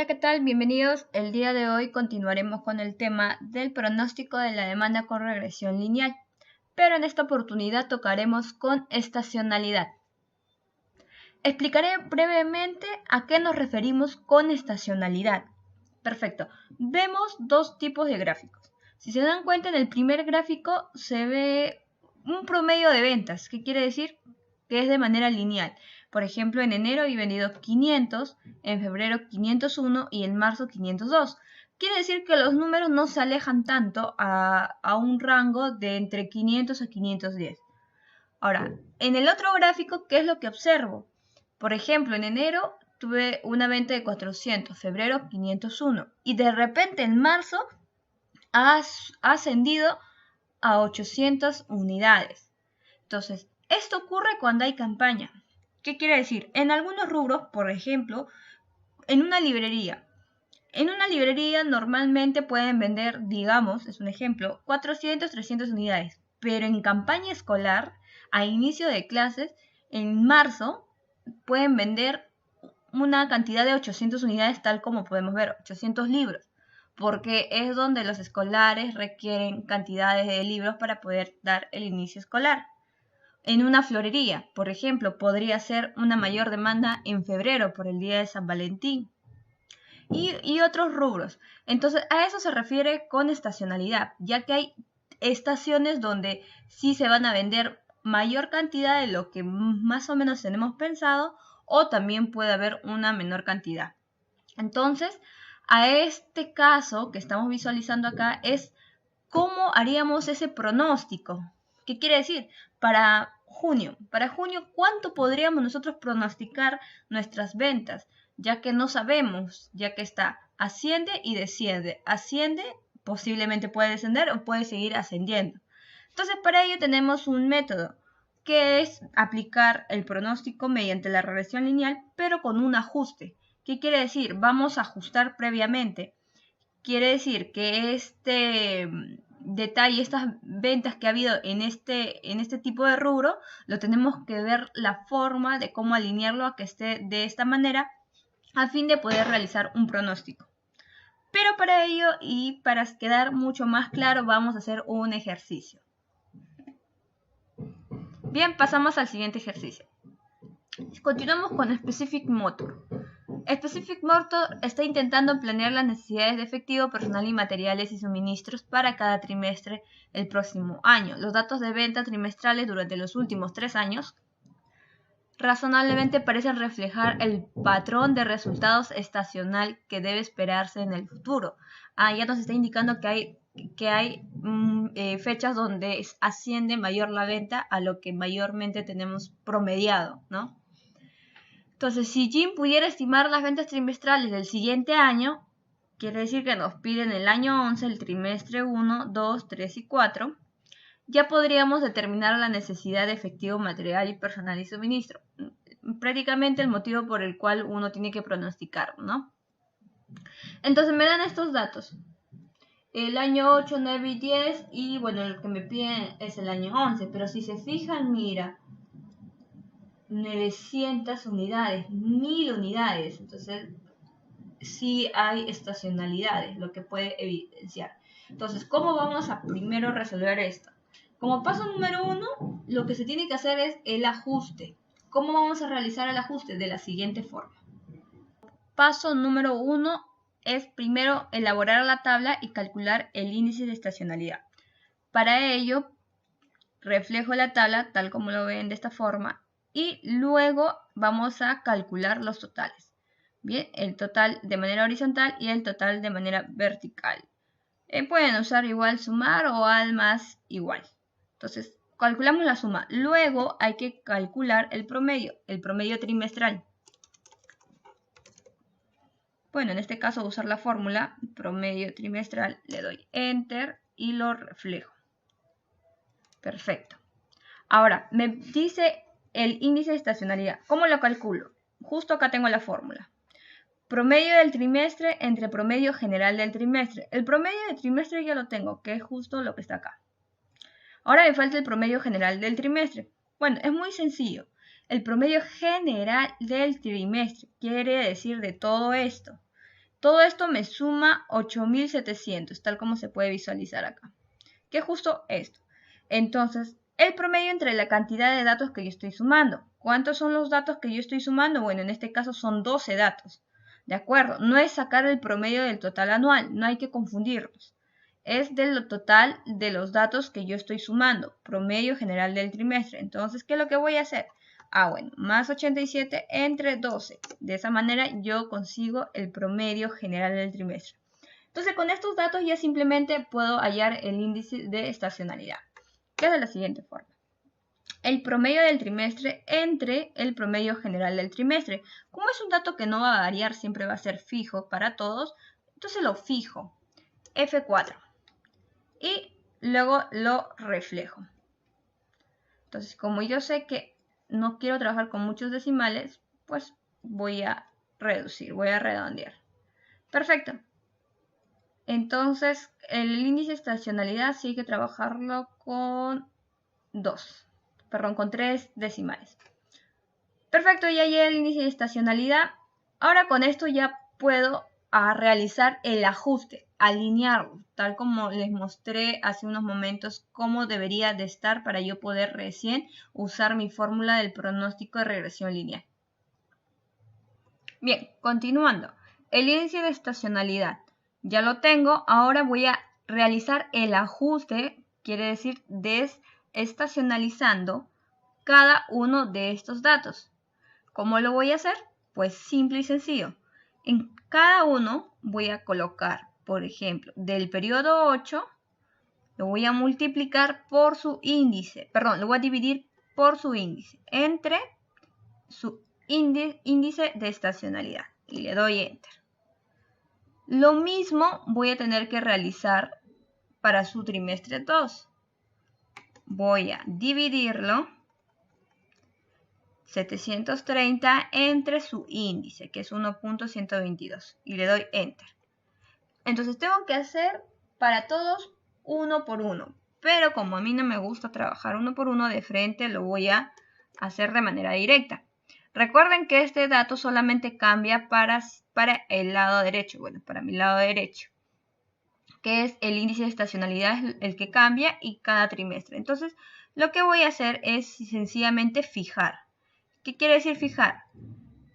¿qué tal? Bienvenidos. El día de hoy continuaremos con el tema del pronóstico de la demanda con regresión lineal, pero en esta oportunidad tocaremos con estacionalidad. Explicaré brevemente a qué nos referimos con estacionalidad. Perfecto. Vemos dos tipos de gráficos. Si se dan cuenta, en el primer gráfico se ve un promedio de ventas, que quiere decir que es de manera lineal. Por ejemplo, en enero he vendido 500, en febrero 501 y en marzo 502. Quiere decir que los números no se alejan tanto a un rango de entre 500 a 510. Ahora, en el otro gráfico, ¿qué es lo que observo? Por ejemplo, en enero tuve una venta de 400, febrero 501 y de repente en marzo ha ascendido a 800 unidades. Entonces, esto ocurre cuando hay campaña. ¿Qué quiere decir? En algunos rubros, por ejemplo, en una librería. En una librería normalmente pueden vender, digamos, es un ejemplo, 400, 300 unidades. Pero en campaña escolar, a inicio de clases, en marzo, pueden vender una cantidad de 800 unidades, tal como podemos ver, 800 libros. Porque es donde los escolares requieren cantidades de libros para poder dar el inicio escolar. En una florería, por ejemplo, podría ser una mayor demanda en febrero por el día de San Valentín. Y otros rubros. Entonces, a eso se refiere con estacionalidad, ya que hay estaciones donde sí se van a vender mayor cantidad de lo que más o menos tenemos pensado, o también puede haber una menor cantidad. Entonces, a este caso que estamos visualizando acá es cómo haríamos ese pronóstico. ¿Qué quiere decir? Para junio, ¿cuánto podríamos nosotros pronosticar nuestras ventas? Ya que no sabemos, ya que asciende y desciende. Asciende, posiblemente puede descender o puede seguir ascendiendo. Entonces, para ello tenemos un método, que es aplicar el pronóstico mediante la regresión lineal, pero con un ajuste. ¿Qué quiere decir? Vamos a ajustar previamente. Quiere decir que este detalle, estas ventas que ha habido en este tipo de rubro, lo tenemos que ver la forma de cómo alinearlo a que esté de esta manera a fin de poder realizar un pronóstico. Pero para ello y para quedar mucho más claro, vamos a hacer un ejercicio. Bien, pasamos al siguiente ejercicio. Continuamos con Specific Motor. Specific Motor está intentando planear las necesidades de efectivo, personal y materiales y suministros para cada trimestre el próximo año. Los datos de venta trimestrales durante los últimos 3 años razonablemente parecen reflejar el patrón de resultados estacional que debe esperarse en el futuro. Ya nos está indicando que hay fechas donde asciende mayor la venta a lo que mayormente tenemos promediado, ¿no? Entonces, si Jim pudiera estimar las ventas trimestrales del siguiente año, quiere decir que nos piden el año 11, el trimestre 1, 2, 3 y 4, ya podríamos determinar la necesidad de efectivo material y personal y suministro. Prácticamente el motivo por el cual uno tiene que pronosticar, ¿no? Entonces me dan estos datos. El año 8, 9 y 10 y bueno, el que me piden es el año 11, pero si se fijan, mira, 900 unidades, 1000 unidades, entonces sí hay estacionalidades, lo que puede evidenciar. Entonces, ¿cómo vamos a primero resolver esto? Como paso número 1, lo que se tiene que hacer es el ajuste. ¿Cómo vamos a realizar el ajuste? De la siguiente forma. Paso número 1 es primero elaborar la tabla y calcular el índice de estacionalidad. Para ello, reflejo la tabla tal como lo ven de esta forma y luego vamos a calcular los totales. Bien, el total de manera horizontal y el total de manera vertical. Pueden usar igual sumar o al más igual. Entonces, calculamos la suma. Luego hay que calcular el promedio trimestral. Bueno, en este caso usar la fórmula promedio trimestral, le doy Enter y lo reflejo. Perfecto. Ahora, me dice el índice de estacionalidad. ¿Cómo lo calculo? Justo acá tengo la fórmula. Promedio del trimestre entre promedio general del trimestre. El promedio del trimestre ya lo tengo, que es justo lo que está acá. Ahora me falta el promedio general del trimestre. Bueno, es muy sencillo. El promedio general del trimestre quiere decir de todo esto. Todo esto me suma 8.700, tal como se puede visualizar acá, que es justo esto. Entonces, el promedio entre la cantidad de datos que yo estoy sumando. ¿Cuántos son los datos que yo estoy sumando? Bueno, en este caso son 12 datos. ¿De acuerdo? No es sacar el promedio del total anual, no hay que confundirlos. Es del total de los datos que yo estoy sumando, promedio general del trimestre. Entonces, ¿qué es lo que voy a hacer? Bueno, más 87 entre 12. De esa manera yo consigo el promedio general del trimestre. Entonces, con estos datos ya simplemente puedo hallar el índice de estacionalidad, que es de la siguiente forma. El promedio del trimestre entre el promedio general del trimestre. Como es un dato que no va a variar, siempre va a ser fijo para todos, entonces lo fijo, F4, y luego lo reflejo. Entonces, como yo sé que no quiero trabajar con muchos decimales, pues voy a reducir, voy a redondear. Perfecto. Entonces, el índice de estacionalidad sí hay que trabajarlo con 3 decimales. Perfecto, ya llegué al índice de estacionalidad. Ahora con esto ya puedo realizar el ajuste, alinearlo, tal como les mostré hace unos momentos cómo debería de estar para yo poder recién usar mi fórmula del pronóstico de regresión lineal. Bien, continuando. El índice de estacionalidad ya lo tengo. Ahora voy a realizar el ajuste, quiere decir desestacionalizando cada uno de estos datos. ¿Cómo lo voy a hacer? Pues simple y sencillo. En cada uno voy a colocar, por ejemplo, del periodo 8, lo voy a multiplicar por su índice, perdón, lo voy a dividir por su índice, entre su índice de estacionalidad y le doy Enter. Lo mismo voy a tener que realizar para su trimestre 2. Voy a dividirlo 730 entre su índice, que es 1.122, y le doy Enter. Entonces tengo que hacer para todos uno por uno, pero como a mí no me gusta trabajar uno por uno de frente, lo voy a hacer de manera directa. Recuerden que este dato solamente cambia para el lado derecho, bueno, para mi lado derecho, que es el índice de estacionalidad, es el que cambia y cada trimestre. Entonces, lo que voy a hacer es sencillamente fijar. ¿Qué quiere decir fijar?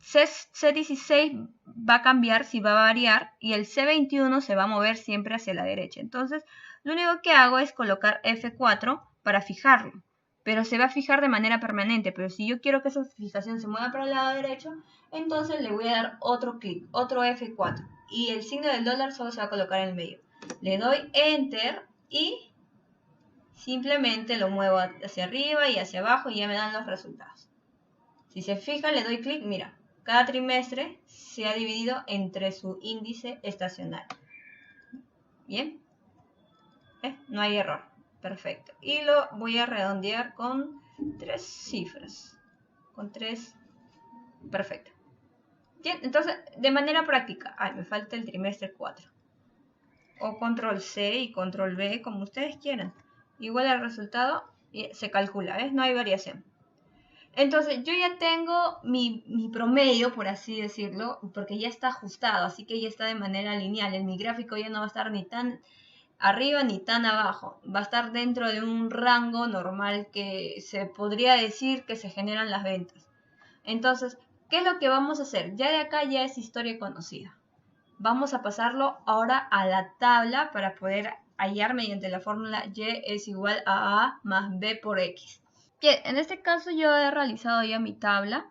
C16 va a cambiar, si va a variar, y el C21 se va a mover siempre hacia la derecha. Entonces, lo único que hago es colocar F4 para fijarlo, pero se va a fijar de manera permanente. Pero si yo quiero que esa fijación se mueva para el lado derecho, entonces le voy a dar otro clic, otro F4, y el signo del dólar solo se va a colocar en el medio. Le doy Enter y simplemente lo muevo hacia arriba y hacia abajo y ya me dan los resultados. Si se fijan, le doy clic, mira, cada trimestre se ha dividido entre su índice estacional. Bien, no hay error, perfecto. Y lo voy a redondear con 3 cifras, con 3, perfecto. Bien, entonces, de manera práctica, me falta el trimestre 4. O control C y control V, como ustedes quieran. Igual al resultado se calcula, ¿ves? No hay variación. Entonces yo ya tengo mi promedio, por así decirlo, porque ya está ajustado, así que ya está de manera lineal. En mi gráfico ya no va a estar ni tan arriba ni tan abajo. Va a estar dentro de un rango normal que se podría decir que se generan las ventas. Entonces, ¿qué es lo que vamos a hacer? Ya de acá ya es historia conocida. Vamos a pasarlo ahora a la tabla para poder hallar mediante la fórmula Y es igual a A más B por X. Bien, en este caso yo he realizado ya mi tabla,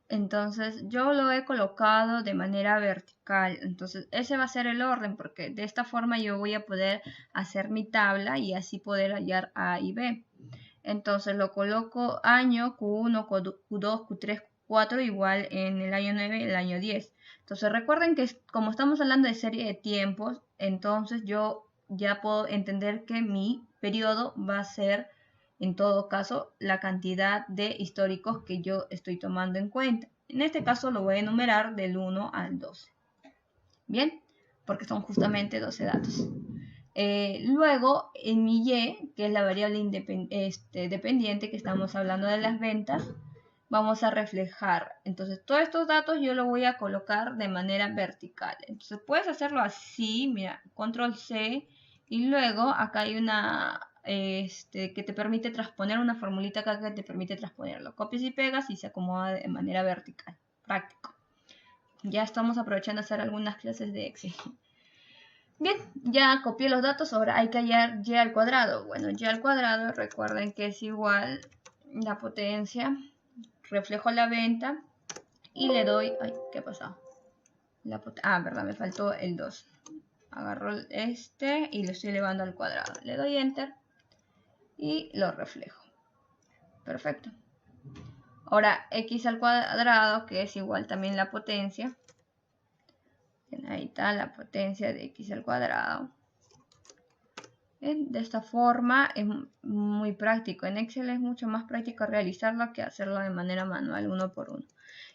entonces yo lo he colocado de manera vertical, entonces ese va a ser el orden porque de esta forma yo voy a poder hacer mi tabla y así poder hallar A y B. Entonces lo coloco año, Q1, Q2, Q3, Q4 igual en el año 9 y el año 10. Entonces recuerden que como estamos hablando de serie de tiempos, entonces yo ya puedo entender que mi periodo va a ser en todo caso la cantidad de históricos que yo estoy tomando en cuenta. En este caso lo voy a enumerar del 1 al 12. Bien, porque son justamente 12 datos. Luego, en mi Y, que es la variable dependiente que estamos hablando de las ventas, vamos a reflejar. Entonces todos estos datos yo los voy a colocar de manera vertical. Entonces puedes hacerlo así, mira, control C, y luego acá hay una que te permite transponer una formulita acá que te permite transponerlo. Copias y pegas y se acomoda de manera vertical. Práctico. Ya estamos aprovechando de hacer algunas clases de Excel. Bien, ya copié los datos, ahora hay que hallar y al cuadrado. Bueno, y al cuadrado, recuerden que es igual la potencia, reflejo la venta y le doy... Ay, ¿qué ha pasado? Verdad, me faltó el 2. Agarro este y lo estoy elevando al cuadrado. Le doy Enter y lo reflejo. Perfecto. Ahora x al cuadrado, que es igual también la potencia. Ahí está la potencia de x al cuadrado. De esta forma es muy práctico. En Excel es mucho más práctico realizarlo que hacerlo de manera manual, uno por uno.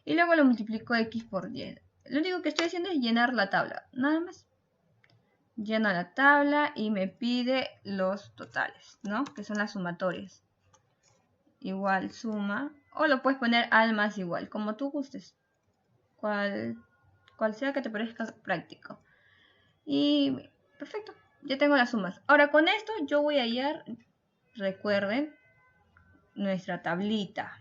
Y luego lo multiplico x por 10. Lo único que estoy haciendo es llenar la tabla, nada más. Lleno la tabla y me pide los totales, ¿no? Que son las sumatorias. Igual suma, o lo puedes poner al más igual, como tú gustes. Cual sea que te parezca práctico. Y perfecto, ya tengo las sumas. Ahora con esto yo voy a hallar, recuerden, nuestra tablita.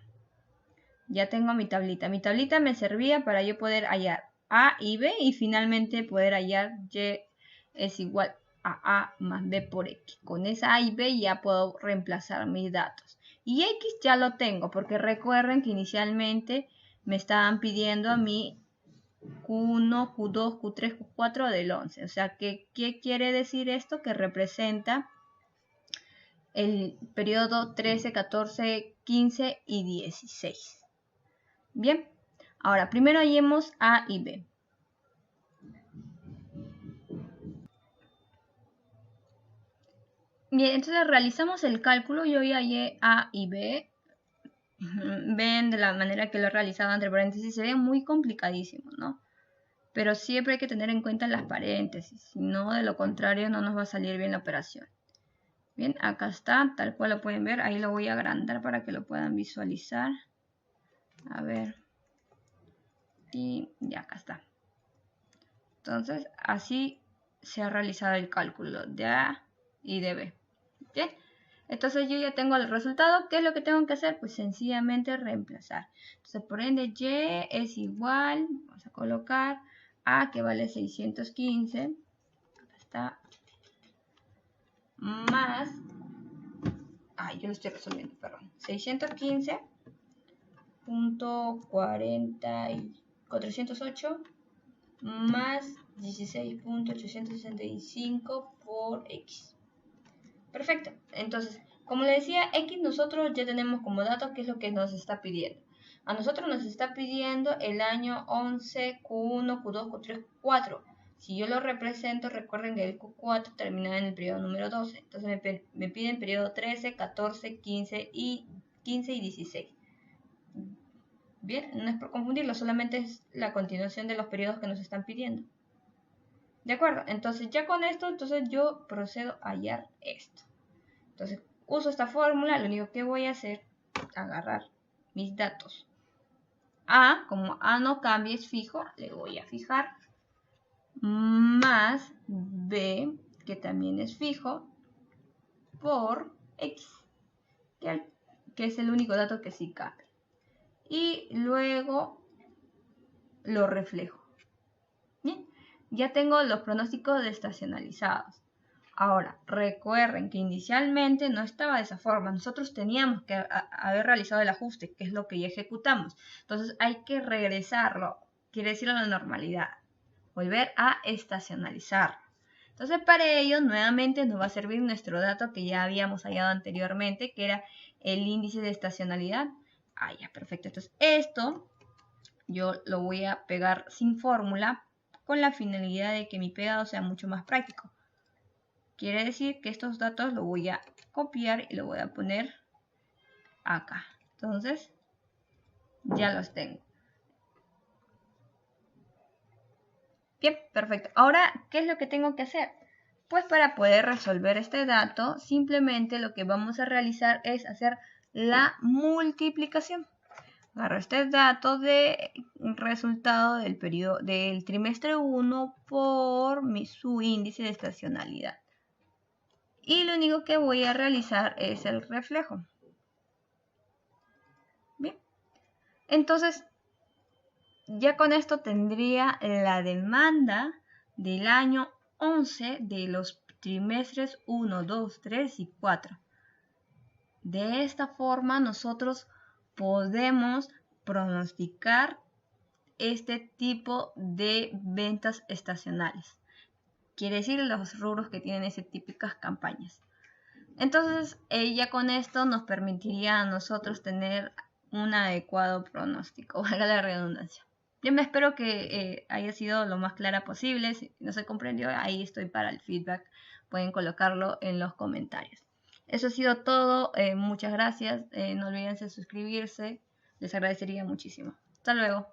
Ya tengo mi tablita. Mi tablita me servía para yo poder hallar A y B y finalmente poder hallar Y es igual a A más B por X. Con esa A y B ya puedo reemplazar mis datos. Y X ya lo tengo porque recuerden que inicialmente me estaban pidiendo a mí Q1, Q2, Q3, Q4 del 11. O sea, ¿qué quiere decir esto? Que representa el periodo 13, 14, 15 y 16. Bien, ahora primero hallemos A y B. Bien, entonces realizamos el cálculo. Yo ya hallé A y B. Ven de la manera que lo he realizado entre paréntesis, se ve muy complicadísimo, ¿no? Pero siempre hay que tener en cuenta las paréntesis, si no, de lo contrario no nos va a salir bien la operación. Bien, acá está, tal cual lo pueden ver. Ahí lo voy a agrandar para que lo puedan visualizar. A ver. Y ya acá está. Entonces, así se ha realizado el cálculo de A y de B. Bien, entonces yo ya tengo el resultado. ¿Qué es lo que tengo que hacer? Pues sencillamente reemplazar. Entonces, por ende, Y es igual, vamos a colocar A, que vale 615. Acá está. Más, yo lo estoy resolviendo, perdón. 615.408 más 16.865 por X. Perfecto. Entonces, como le decía, X nosotros ya tenemos como dato qué es lo que nos está pidiendo. A nosotros nos está pidiendo el año 11, Q1, Q2, Q3, Q4. Si yo lo represento, recuerden que el Q4 termina en el periodo número 12. Entonces me piden periodo 13, 14, 15 y 16. Bien, no es por confundirlo, solamente es la continuación de los periodos que nos están pidiendo. ¿De acuerdo? Entonces ya con esto, entonces yo procedo a hallar esto. Entonces uso esta fórmula, lo único que voy a hacer es agarrar mis datos. A, como A no cambia, es fijo, le voy a fijar. Más B, que también es fijo, por X, que es el único dato que sí cambia. Y luego lo reflejo. Bien, ya tengo los pronósticos estacionalizados. Ahora, recuerden que inicialmente no estaba de esa forma. Nosotros teníamos que haber realizado el ajuste, que es lo que ya ejecutamos. Entonces hay que regresarlo, quiere decir a la normalidad. Volver a estacionalizar. Entonces para ello nuevamente nos va a servir nuestro dato que ya habíamos hallado anteriormente, que era el índice de estacionalidad. Ya, perfecto. Entonces esto yo lo voy a pegar sin fórmula con la finalidad de que mi pegado sea mucho más práctico. Quiere decir que estos datos los voy a copiar y lo voy a poner acá. Entonces ya los tengo. Bien, perfecto. Ahora, ¿qué es lo que tengo que hacer? Pues para poder resolver este dato, simplemente lo que vamos a realizar es hacer la multiplicación. Agarro este dato de resultado del periodo del trimestre 1 por su índice de estacionalidad. Y lo único que voy a realizar es el reflejo. Bien. Entonces, ya con esto tendría la demanda del año 11 de los trimestres 1, 2, 3 y 4. De esta forma nosotros podemos pronosticar este tipo de ventas estacionales. Quiere decir los rubros que tienen esas típicas campañas. Entonces, ya con esto nos permitiría a nosotros tener un adecuado pronóstico, valga la redundancia. Yo me espero que haya sido lo más clara posible. Si no se comprendió, ahí estoy para el feedback. Pueden colocarlo en los comentarios. Eso ha sido todo. Muchas gracias. No olviden suscribirse. Les agradecería muchísimo. Hasta luego.